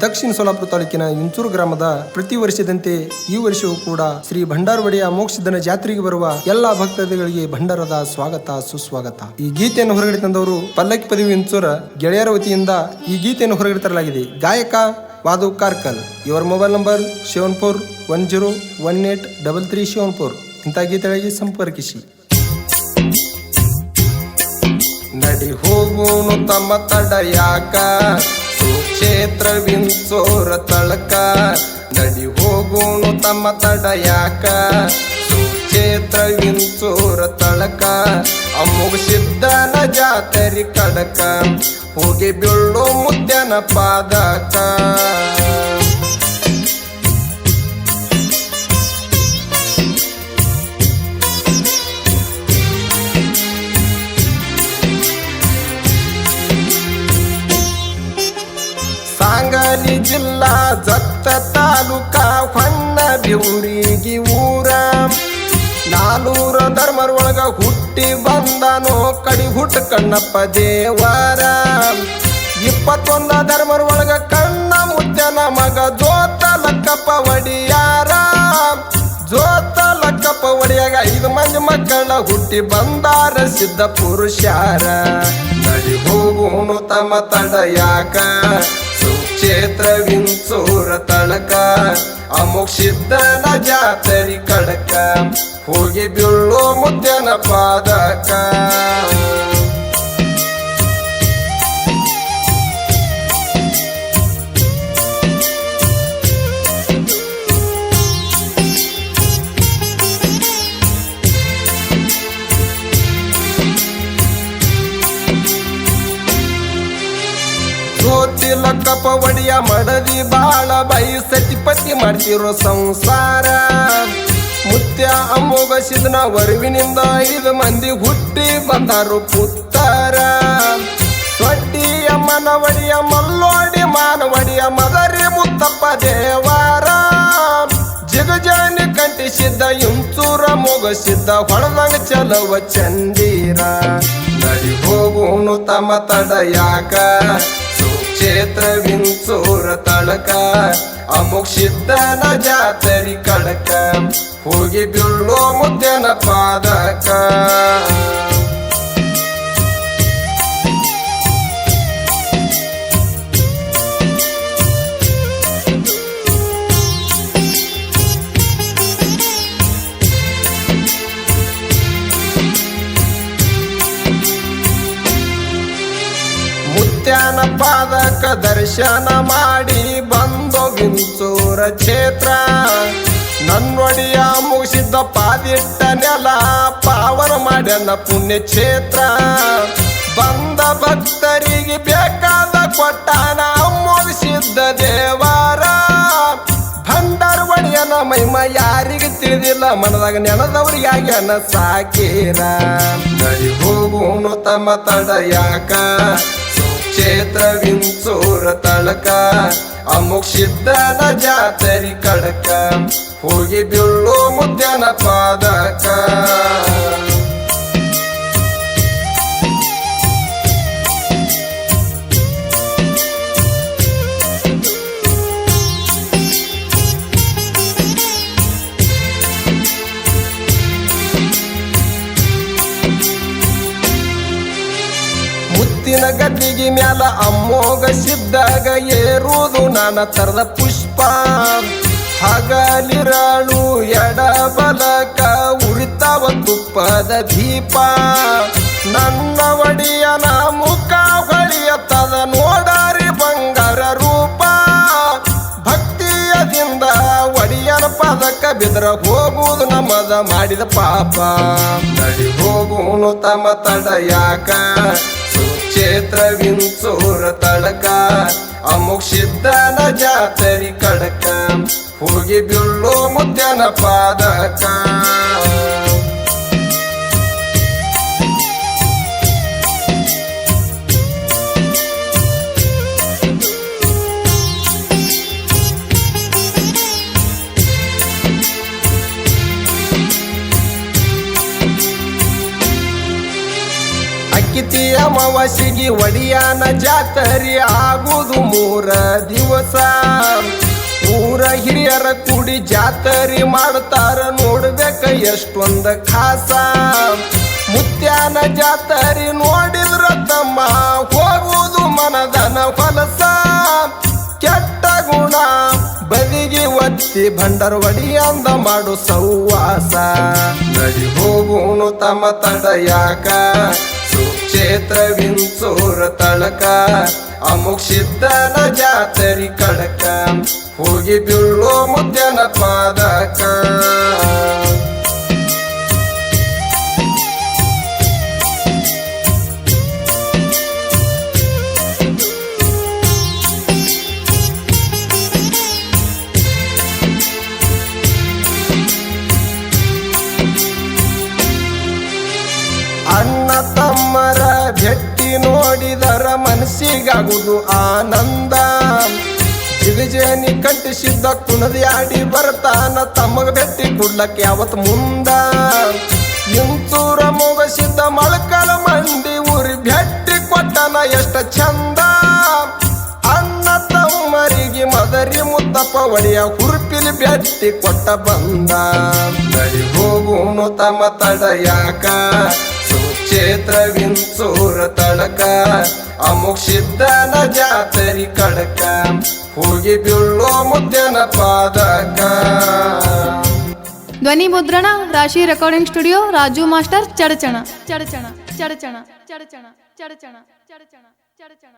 ದಕ್ಷಿಣ ಸೋಲಾಪುರ ತಾಲೂಕಿನ ಇಂಚೂರು ಗ್ರಾಮದ ಪ್ರತಿ ವರ್ಷದಂತೆ ಈ ವರ್ಷವೂ ಕೂಡ ಶ್ರೀ ಭಂಡಾರವಡಿಯ ಮೋಕ್ಷದನ ಜಾತ್ರೆಗೆ ಬರುವ ಎಲ್ಲಾ ಭಕ್ತಾದಿಗಳಿಗೆ ಭಂಡಾರದ ಸ್ವಾಗತ ಸುಸ್ವಾಗತ. ಈ ಗೀತೆಯನ್ನು ಹೊರಗಡೆ ತಂದವರು ಪಲ್ಲಕ್ಕಿ ಪದವಿ ಇಂಚೂರ ಗೆಳೆಯರ ವತಿಯಿಂದ ಈ ಗೀತೆಯನ್ನು ಹೊರಗಡೆ ತರಲಾಗಿದೆ. ಗಾಯಕ ವಾದು ಕಾರ್ಕಲ್. ಇವರ ಮೊಬೈಲ್ ನಂಬರ್ 7410183374. ಇಂಥ ಗೀತೆಗಳಿಗೆ ಸಂಪರ್ಕಿಸಿ. ನಡಿ ಹೋಗುನು ತಮ್ಮ ತಡಯಾಕ ಸುಕ್ಷೇತ್ರ ವಿಂಚೋರ ತಳಕ. ನಡಿ ಹೋಗುನು ತಮ್ಮ ತಡಯಾಕ ಸುಕ್ಷೇತ್ರ ವಿಂಚೋರ ತಳಕ. ಮುಗಿಸಿದ್ದನ ಜಾತರಿ ಕಡಕ ಹೋಗಿ ಬೀಳೋ ಮುದ್ದನ ಪಾದಕ. सांगली जिल्हा जत तालुका ಹೊನ್ನಬಿವರಿಗೆ ಊರ. ನಾಲೂರ ಧರ್ಮರ ಒಳಗ ಹುಟ್ಟಿ ಬಂದನೋ ಕಡಿ ಹುಟ್ಟ ಕಣ್ಣಪ್ಪ ದೇವರ. 21 ಧರ್ಮರ ಒಳಗ ಕಣ್ಣ ಮುದ್ದನ ಮಗ ಜೋತ ಲಕ್ಕಪ್ಪ ಒಡಿಯಾರ. ಜೋತ ಲಕ್ಕಪ್ಪ ಒಡಿಯಾಗ 5 ಮಂದಿ ಮಕ್ಕಳ ಹುಟ್ಟಿ ಬಂದಾರ ಸಿದ್ಧ ಪುರುಷಾರ. ನಡಿ ಹೋಗುನು ತಮ್ಮ ತಡಯಾಕ ಸುಕ್ಷೇತ್ರ ವಿಂಚೂರ ತಳಕ. ಮುಗಿಸಿದ್ದನ ಜಾತರಿ ಕಡಕ ಹೋಗಿ ಬೀಳೋ ಮುದ್ದನ ಪಾದಕ. ಜ್ಯೋತಿ ಲಕ್ಕಪ್ಪ ಒಡಿಯ ಮಡದಿ ಬಾಳ ಬಯಸತಿಪತಿ ಮಾಡ್ತಿರೋ ಸಂಸಾರ. ಮುತ್ಯ ಅಮೋಘಸಿದನ ವರುವಿನಿಂದ 5 ಮಂದಿ ಹುಟ್ಟಿ ಬಂದರು ಪುತ್ತರ. ಸೊಡ್ಡಿ ಅಮ್ಮನ ಒಡಿಯ ಮಲ್ಲೋಡಿ ಮಾನವಡಿಯ ಮದರಿ ಮುತ್ತಪ್ಪ ದೇವರ. ಜಿಗಜಾನಿ ಕಂಟಿಸಿದ್ದ ಇಂಚೂರ ಮೋಗಸಿದ್ದ ಹೊಳದಂಗ ಚಲವ ಚಂದೀರ. ನಡಿ ಹೋಗುನು ತಮ್ಮ ತಡಯಾಕ ಸುಕ್ಷೇತ್ರ ವಿಂಚೂರ ತಳಕ. ಮುಗಿಸಿದ್ದನ ಜಾತರಿ ಕಡಕ ಹೋಗಿ ಬೀಳೋ ಮುದ್ದನ ಪಾದಕ. ಮುತ್ಯನ ಪಾದಕ ದರ್ಶನ ಮಾಡಿ ಬಂದೋ ವಿಂಚೂರ ಕ್ಷೇತ್ರ. ನನ್ನೊಡಿಯ ಮುಗಿಸಿದ್ದ ಪಾದಿಟ್ಟ ನೆಲ ಪಾವನ ಮಾಡ್ಯನ ಪುಣ್ಯ ಕ್ಷೇತ್ರ. ಬಂದ ಭಕ್ತರಿಗೆ ಬೇಕಾದ ಕೊಟ್ಟಾನ ಮುಗಿಸಿದ್ದ ದೇವರ. ಭಂಡಾರವಡಿಯನ ಮಹಿಮ ಯಾರಿಗೆ ತಿಳಿದಿಲ್ಲ ಮನದಾಗ ನೆನದವ್ರಿಗೆ ಆಗ್ಯಾನ ಸಾಕೀರ. ನಡಿ ಹೋಗುನು ತಮ್ಮ ತಡಯಾಕ ಸುಕ್ಷೇತ್ರ ವಿಂಚೂರ ತಳಕ. ಮುಗಿಸಿದ್ದನ ಜಾತರಿ ಕಡಕ ಹೋಗಿ ಬೀಳೋ ಮುದ್ದನ ಪಾದಕ. ಮುತ್ತಿನ ಗದ್ದಿಗೆ ಮ್ಯಾಲ ಅಮೋಘಸಿದ್ದಾಗ ಏರುವುದು ನಾನ ತರದ ಪುಷ್ಪ. ಹಗಲಿರಳು ಎಡಬಲಕ ಉರಿತಾವ ತುಪ್ಪದ ದೀಪ. ನನ್ನ ಒಡಿಯನ ಮುಖ ಹೊಳಿಯತ್ತದ ನೋಡಾರಿ ಬಂಗಾರ ರೂಪ. ಭಕ್ತಿಯದಿಂದ ಒಡಿಯನ ಪದಕ ಬಿದ್ರ ಹೋಗುವುದು ನಮ್ಮದ ಮಾಡಿದ ಪಾಪ. ನಡಿ ಹೋಗುನು ತಮ್ಮ ತಡಯಾಕ ಸುಕ್ಷೇತ್ರ ವಿಂಚೂರ ತಳಕ. ಮುಗಿಸಿದ್ದನ ಜಾತರಿ ಕಡಕ ಹೋಗಿ ಬೀಳೋ ಮುದ್ದನ ಪಾದಕ. ಅಕ್ಕಿತಿಯ ಅಮಾವಾಸ್ಯೆಗೆ ಒಡಿಯಾನ ಜಾತರಿ ಆಗುದು 3 ದಿವಸ ಊರ ಹಿರಿಯರ ಕೂಡಿ ಜಾತರಿ ಮಾಡ್ತಾರ ನೋಡ್ಬೇಕ ಎಷ್ಟೊಂದ ಖಾಸ ಮುತ್ಯಾನ ಜಾತರಿ ನೋಡಿದ್ರ ತಮ್ಮ ಹೋಗುವುದು ಮನದನ ಫಲಸ ಕೆಟ್ಟ ಗುಣ ಬದಿಗೆ ಒತ್ತಿ ಭಂಡಾರವಡಿ ಅಂದ ಮಾಡು ಸೌವಾಸ ನಡಿ ಹೋಗುನು ತಮ್ಮ ತಡಯಾಕ ಸುಕ್ಷೇತ್ರ ವಿಂಚೂರ ತಳಕ ಅಮುಕ್ಷಿದ್ದನ ಜಾತರಿ ಕಡಕ ಹೋಗಿ ಬೀಳೋ ಮುದ್ಯನ ಪಾದಕ ಅಣ್ಣ ತಮ್ಮರ ಭೆಟ್ಟಿ ನೋಡಿದರ ಮನಸ್ಸಿಗಾಗುದು ಆನಂದ ಜಿಗಜೇನಿ ಕಂಟಿಸಿದ್ದ ಕುಣದ್ಯಾಡಿ ಬರ್ತಾನ ತಮ್ಮಗ ಭೆಟ್ಟಿ ಕೊಡ್ಲಕ್ಕೆ ಯಾವತ್ ಮುಂದ ಇಂಚೂರ ಮುಗಸಿದ್ದ ಮಳಕಲ ಮಂಡಿ ಊರಿ ಭೆಟ್ಟಿ ಕೊಟ್ಟನ ಎಷ್ಟ ಚಂದ ಅಣ್ಣ ತಮ್ಮರಿಗೆ ಮದರಿ ಮುತ್ತಪ್ಪ ಒಡೆಯ ಹುರುಪಿಲಿ ಭೆಟ್ಟಿ ಕೊಟ್ಟ ಬಂದ ನಡಿ ಹೋಗುನು ತಮ್ಮ ತಡಯಾಕ ಕ್ಷೇತ್ರ ವಿಂಚೂರ ತಳಕ ಅಮುಕ್ಷಿದ್ದನ ಜಾತರಿ ಕಡಕ ಹೋಗಿ ಬೀಳೋ ಮುದ್ಯನ ಪಾದಕ ಧ್ವನಿ ಮುದ್ರಣ ರಾಶಿ recording studio Raju master Chadchan Chadchan Chadchan Chadchan Chadchan Chadchan Chadchan